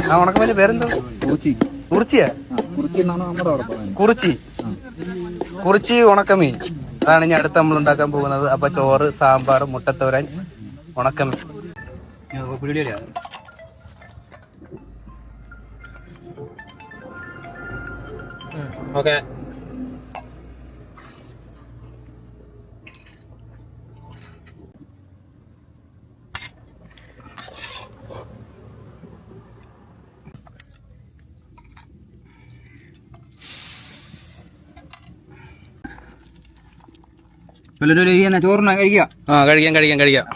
ആ ഉണക്കമീൻ പേരെന്തോ? കുറിച്ചി. കുറിച്ചിയാ? കുറിച്ചി എന്നാണ് നമ്മുടെ അവിടെ പറയുന്നത്. കുറിച്ചി. കുറിച്ചി ഉണക്കമീൻ അതാണ് ഇനി അടുത്ത് നമ്മൾ ഉണ്ടാക്കാൻ പോകുന്നത്. അപ്പൊ ചോറ്, സാമ്പാർ, മുട്ടത്തോരൻ, ഉണക്കമീൻ. ഓക്കെ. ചോറിനാ കഴിക്കാം. ആ കഴിക്കാം.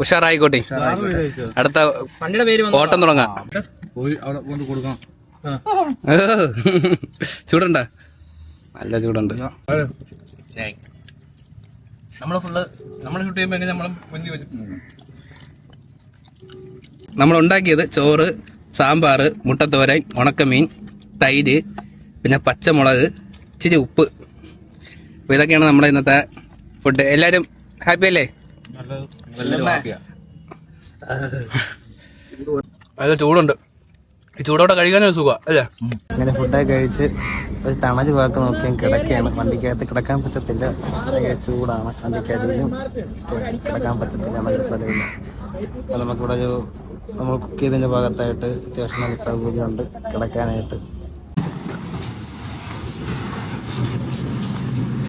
ഉഷാറായിക്കോട്ടെ. അടുത്ത ഓട്ടം തുടങ്ങാം. ചൂടുണ്ട? നല്ല ചൂടുണ്ട്. നമ്മൾ ഉണ്ടാക്കിയത് ചോറ്, സാമ്പാർ, മുട്ടത്തോരൻ, ഉണക്കമീൻ, തൈര്, പിന്നെ പച്ചമുളക്, ഇച്ചിരി ഉപ്പ്. അപ്പൊ ഇതൊക്കെയാണ് നമ്മുടെ ഇന്നത്തെ ഫുഡ്. എല്ലാരും ഹാപ്പി അല്ലേ? അത് ചൂടുണ്ട്. ഈ ചൂടോടെ കഴിക്കാനൊരു സുഖം അല്ലേ? ഇങ്ങനെ ഫുഡൊക്കെ കഴിച്ച് ഒരു തണല് വാക്ക് നോക്കിയാൽ കിടക്കുകയാണ്. വണ്ടിക്കകത്ത് കിടക്കാൻ പറ്റത്തില്ല, ചൂടാണ്. വണ്ടിക്കടിയിലും കിടക്കാൻ പറ്റത്തില്ല, നല്ല സ്ഥലമില്ല. അപ്പോൾ നമുക്കിവിടെ നമ്മൾ കുക്ക് ചെയ്തതിൻ്റെ ഭാഗത്തായിട്ട് അത്യാവശ്യം നല്ല സൗകര്യമുണ്ട് കിടക്കാനായിട്ട്.